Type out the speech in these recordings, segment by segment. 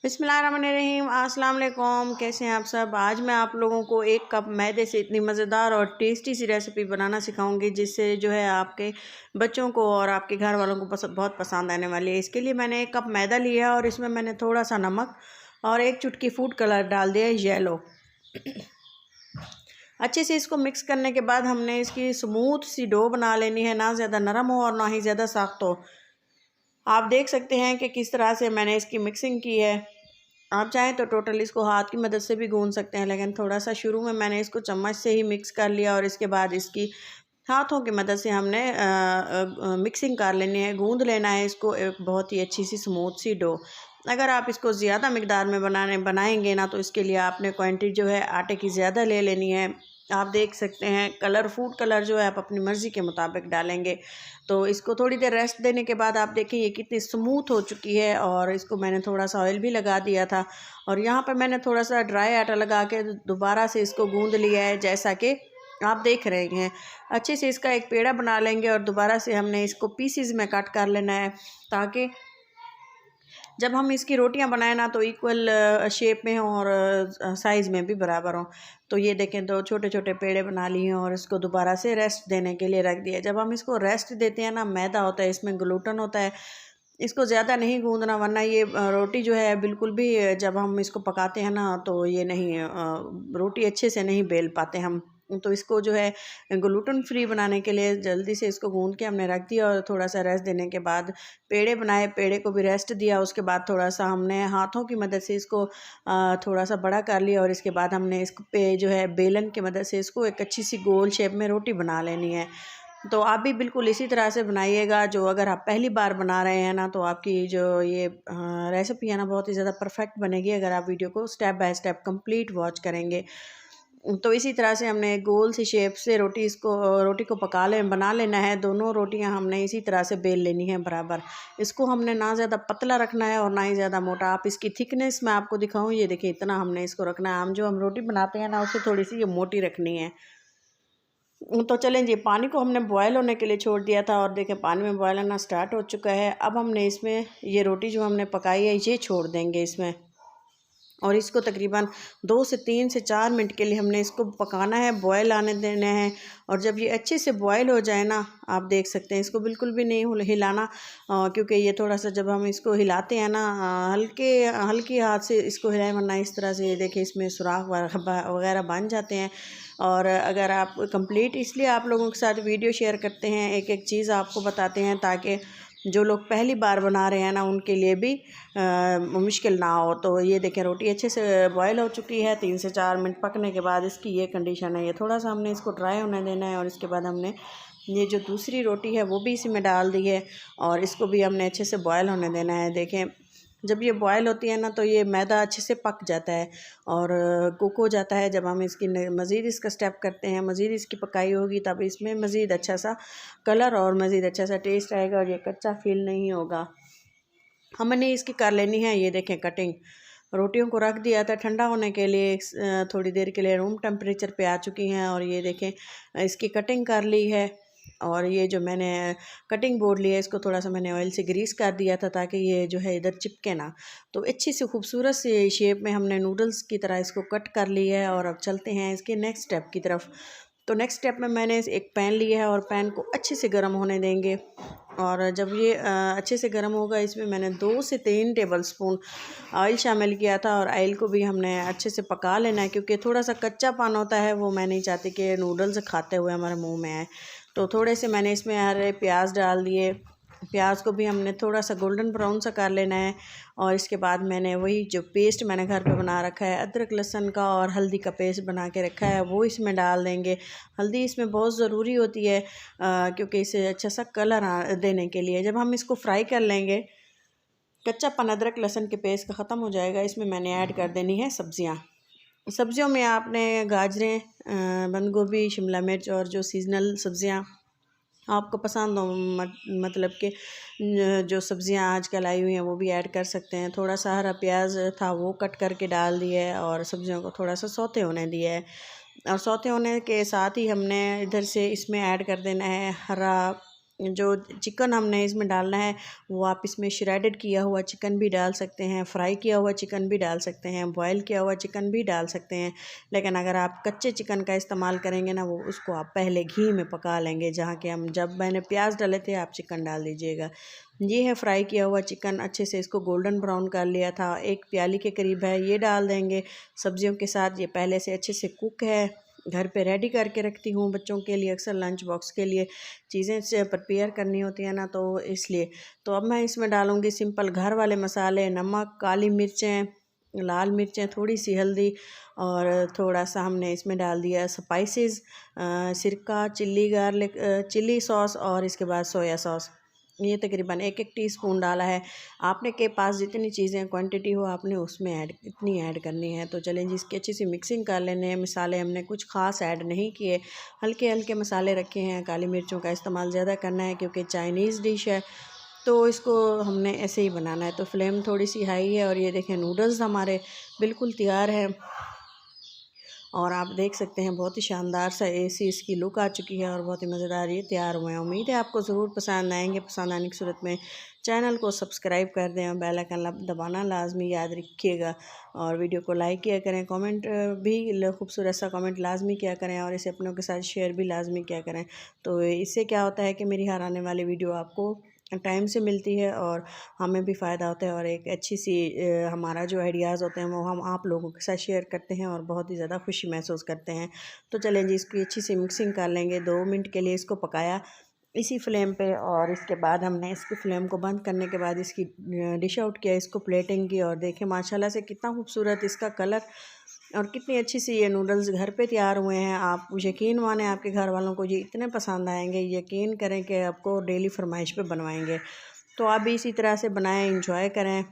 बिस्मिल्लाहिर्रहमानिर्रहीम। अस्सलाम वालेकुम। कैसे हैं आप सब। आज मैं आप लोगों को 1 कप मैदे से इतनी मज़ेदार और टेस्टी सी रेसिपी बनाना सिखाऊंगी जिससे जो है आपके बच्चों को और आपके घर वालों को बहुत पसंद आने वाली है। इसके लिए मैंने 1 कप मैदा लिया और इसमें मैंने थोड़ा सा नमक और 1 चुटकी फूड कलर डाल दिया येलो। अच्छे से इसको मिक्स करने के बाद हमने इसकी स्मूथ सी डो बना लेनी है, ना ज़्यादा नरम हो और ना ही ज़्यादा सख्त हो। आप देख सकते हैं कि किस तरह से मैंने इसकी मिक्सिंग की है। आप चाहें तो टोटल इसको हाथ की मदद से भी गूंद सकते हैं, लेकिन थोड़ा सा शुरू में मैंने इसको चम्मच से ही मिक्स कर लिया और इसके बाद इसकी हाथों की मदद से हमने मिक्सिंग कर लेनी है, गूंद लेना है इसको एक बहुत ही अच्छी सी स्मूथ सी डो। अगर आप इसको ज़्यादा मकदार में बनाएंगे ना तो इसके लिए आपने क्वांटिटी जो है आटे की ज़्यादा ले लेनी है। आप देख सकते हैं फूड कलर जो है आप अपनी मर्ज़ी के मुताबिक डालेंगे। तो इसको थोड़ी देर रेस्ट देने के बाद आप देखें ये कितनी स्मूथ हो चुकी है और इसको मैंने थोड़ा सा ऑयल भी लगा दिया था और यहाँ पर मैंने थोड़ा सा ड्राई आटा लगा के दोबारा से इसको गूंद लिया है, जैसा कि आप देख रहे हैं। अच्छे से इसका एक पेड़ा बना लेंगे और दोबारा से हमने इसको पीसीज में कट कर लेना है ताकि जब हम इसकी रोटियां बनाएं ना तो इक्वल शेप में हों और साइज़ में भी बराबर हों। तो ये देखें, 2 छोटे छोटे पेड़े बना लिए हैं और इसको दोबारा से रेस्ट देने के लिए रख दिया। जब हम इसको रेस्ट देते हैं ना, मैदा होता है इसमें ग्लूटन होता है, इसको ज़्यादा नहीं गूंदना वरना ये रोटी जो है बिल्कुल भी जब हम इसको पकाते हैं ना तो ये नहीं रोटी अच्छे से नहीं बेल पाते हम। तो इसको जो है ग्लूटन फ्री बनाने के लिए जल्दी से इसको गूंद के हमने रख दिया और थोड़ा सा रेस्ट देने के बाद पेड़े बनाए, पेड़े को भी रेस्ट दिया। उसके बाद थोड़ा सा हमने हाथों की मदद से इसको थोड़ा सा बड़ा कर लिया और इसके बाद हमने इस पे जो है बेलन की मदद से इसको एक अच्छी सी गोल शेप में रोटी बना लेनी है। तो आप भी बिल्कुल इसी तरह से बनाइएगा। जो अगर आप पहली बार बना रहे हैं ना तो आपकी जो ये रेसिपी है ना बहुत ही ज़्यादा परफेक्ट बनेगी अगर आप वीडियो को step by step complete watch करेंगे। तो इसी तरह से हमने गोल सी शेप से रोटी को बना लेना है। दोनों रोटियां हमने इसी तरह से बेल लेनी है बराबर। इसको हमने ना ज़्यादा पतला रखना है और ना ही ज़्यादा मोटा। आप इसकी थिकनेस मैं आपको दिखाऊं, ये देखिए इतना हमने इसको रखना है। हम रोटी बनाते हैं ना उससे थोड़ी सी ये मोटी रखनी है। तो चलें जी, पानी को हमने बॉयल होने के लिए छोड़ दिया था और देखें पानी में बॉयल होना स्टार्ट हो चुका है। अब हमने इसमें ये रोटी जो हमने पकाई है ये छोड़ देंगे इसमें और इसको तकरीबन 2 से 3 से 4 मिनट के लिए हमने इसको पकाना है, बॉयल आने देना है। और जब ये अच्छे से बॉयल हो जाए ना, आप देख सकते हैं इसको बिल्कुल भी नहीं हिलाना क्योंकि ये थोड़ा सा जब हम इसको हिलाते हैं ना हल्की हाथ से इसको हिलाएं वरना इस तरह से ये देखिए इसमें सुराख वगैरह बन जाते हैं। और अगर आप कंप्लीट इसलिए आप लोगों के साथ वीडियो शेयर करते हैं, एक एक चीज़ आपको बताते हैं ताकि जो लोग पहली बार बना रहे हैं ना उनके लिए भी मुश्किल ना हो। तो ये देखें रोटी अच्छे से बॉयल हो चुकी है। 3 से 4 मिनट पकने के बाद इसकी ये कंडीशन है। ये थोड़ा सा हमने इसको ड्राई होने देना है और इसके बाद हमने ये जो दूसरी रोटी है वो भी इसी में डाल दी है और इसको भी हमने अच्छे से बॉयल होने देना है। देखें जब ये बॉयल होती है ना तो ये मैदा अच्छे से पक जाता है और कुक हो जाता है। जब हम इसकी मज़ीद इसका स्टेप करते हैं, मज़ीद इसकी पकाई होगी तब इसमें मज़ीद अच्छा सा कलर और मज़ीद अच्छा सा टेस्ट आएगा और ये कच्चा फील नहीं होगा। हमने इसकी कर लेनी है। ये देखें कटिंग, रोटियों को रख दिया था ठंडा होने के लिए, थोड़ी देर के लिए रूम टेम्परेचर पे आ चुकी हैं और ये देखें इसकी कटिंग कर ली है। और ये जो मैंने कटिंग बोर्ड लिया है इसको थोड़ा सा मैंने ऑयल से ग्रीस कर दिया था ताकि ये जो है इधर चिपके ना। तो अच्छी सी खूबसूरत सी शेप में हमने नूडल्स की तरह इसको कट कर लिया है और अब चलते हैं इसके नेक्स्ट स्टेप की तरफ। तो नेक्स्ट स्टेप में मैंने एक पैन लिया है और पैन को अच्छे से गर्म होने देंगे और जब ये अच्छे से गर्म होगा इसमें मैंने 2 से 3 टेबल स्पून ऑयल शामिल किया था और ऑयल को भी हमने अच्छे से पका लेना है क्योंकि थोड़ा सा कच्चा पान होता है वो मैं नहीं चाहती कि नूडल्स खाते हुए हमारे मुंह में आए। तो थोड़े से मैंने इसमें हरे प्याज डाल दिए। प्याज को भी हमने थोड़ा सा गोल्डन ब्राउन सा कर लेना है और इसके बाद मैंने वही जो पेस्ट मैंने घर पे बना रखा है अदरक लहसुन का और हल्दी का पेस्ट बना के रखा है वो इसमें डाल देंगे। हल्दी इसमें बहुत ज़रूरी होती है क्योंकि इसे अच्छा सा कलर देने के लिए। जब हम इसको फ्राई कर लेंगे, कच्चापन अदरक लहसुन के पेस्ट का ख़त्म हो जाएगा, इसमें मैंने ऐड कर देनी है सब्ज़ियाँ। सब्ज़ियों में आपने गाजरें, बंद गोभी, शिमला मिर्च और जो सीजनल सब्ज़ियाँ आपको पसंद हो, मतलब कि जो सब्ज़ियाँ आजकल आई हुई हैं वो भी ऐड कर सकते हैं। थोड़ा सा हरा प्याज था वो कट करके डाल दिया है और सब्ज़ियों को थोड़ा सा सौते होने दिया है और सौते होने के साथ ही हमने इधर से इसमें ऐड कर देना है हरा जो चिकन हमने इसमें डालना है वो आप इसमें श्रेडेड किया हुआ चिकन भी डाल सकते हैं, फ्राई किया हुआ चिकन भी डाल सकते हैं, बॉयल किया हुआ चिकन भी डाल सकते हैं। लेकिन अगर आप कच्चे चिकन का इस्तेमाल करेंगे ना, वो उसको आप पहले घी में पका लेंगे, जहाँ कि हम जब मैंने प्याज डाले थे आप चिकन डाल दीजिएगा। ये है फ्राई किया हुआ चिकन, अच्छे से इसको गोल्डन ब्राउन कर लिया था, 1 प्याली के करीब है, ये डाल देंगे सब्जियों के साथ। ये पहले से अच्छे से कुक है, घर पे रेडी करके रखती हूँ बच्चों के लिए, अक्सर लंच बॉक्स के लिए चीज़ें से प्रिपेयर करनी होती है ना, तो इसलिए। तो अब मैं इसमें डालूँगी सिंपल घर वाले मसाले, नमक, काली मिर्चें, लाल मिर्चें, थोड़ी सी हल्दी और थोड़ा सा हमने इसमें डाल दिया स्पाइसेस, सिरका, चिल्ली गार्लिक, चिल्ली सॉस और इसके बाद सोया सॉस। ये तकरीबन 1-1 टीस्पून डाला है। आपने के पास जितनी चीज़ें क्वांटिटी हो आपने उसमें इतनी ऐड करनी है। तो चलें जी, इसकी अच्छी सी मिक्सिंग कर लेने हैं। मसाले हमने कुछ ख़ास ऐड नहीं किए, हल्के हल्के मसाले रखे हैं। काली मिर्चों का इस्तेमाल ज़्यादा करना है क्योंकि चाइनीज़ डिश है, तो इसको हमने ऐसे ही बनाना है। तो फ्लेम थोड़ी सी हाई है और ये देखें नूडल्स हमारे बिल्कुल तैयार हैं। और आप देख सकते हैं बहुत ही शानदार सा ऐसी इसकी लुक आ चुकी है और बहुत ही मज़ेदार ये तैयार हुए हैं। उम्मीद है आपको ज़रूर पसंद आएंगे। पसंद आने की सूरत में चैनल को सब्सक्राइब कर दें और बेल आइकन दबाना लाजमी याद रखिएगा। और वीडियो को लाइक किया करें, कमेंट भी खूबसूरत सा कमेंट लाजमी किया करें और इसे अपनों के साथ शेयर भी लाजमी किया करें। तो इससे क्या होता है कि मेरी हर आने वाली वीडियो आपको टाइम से मिलती है और हमें भी फ़ायदा होता है और एक अच्छी सी हमारा जो आइडियाज़ होते हैं वो हम आप लोगों के साथ शेयर करते हैं और बहुत ही ज़्यादा खुशी महसूस करते हैं। तो चलें जी, इसकी अच्छी सी मिक्सिंग कर लेंगे। 2 मिनट के लिए इसको पकाया इसी फ्लेम पे और इसके बाद हमने इसकी फ्लेम को बंद करने के बाद इसकी डिश आउट किया, इसको प्लेटिंग की और देखें माशाल्लाह से कितना खूबसूरत इसका कलर और कितनी अच्छी सी ये नूडल्स घर पे तैयार हुए हैं। आप यकीन माने आपके घर वालों को ये इतने पसंद आएंगे, यकीन करें कि आपको डेली फरमाइश पे बनवाएंगे। तो आप भी इसी तरह से बनाएं, इंजॉय करें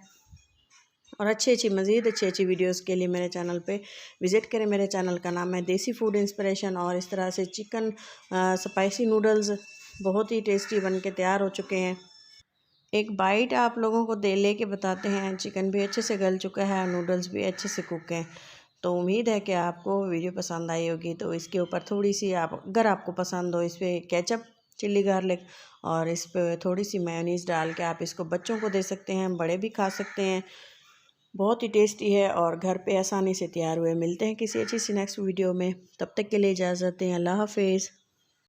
और मज़ीद अच्छी वीडियोस के लिए मेरे चैनल पे विज़िट करें। मेरे चैनल का नाम है देसी फूड इंस्पिरेशन और इस तरह से चिकन स्पाइसी नूडल्स बहुत ही टेस्टी बन के तैयार हो चुके हैं। एक बाइट आप लोगों को लेके बताते हैं। चिकन भी अच्छे से गल चुका है, नूडल्स भी अच्छे से कुक हैं। तो उम्मीद है कि आपको वीडियो पसंद आई होगी। तो इसके ऊपर थोड़ी सी अगर आपको पसंद हो, इस पर केचप, चिल्ली गार्लिक और इस पर थोड़ी सी मेयोनीज़ डाल के आप इसको बच्चों को दे सकते हैं, बड़े भी खा सकते हैं। बहुत ही टेस्टी है और घर पे आसानी से तैयार हुए। मिलते हैं किसी अच्छी सी नेक्स्ट वीडियो में, तब तक के लिए इजाज़त दें। अल्लाह हाफिज़।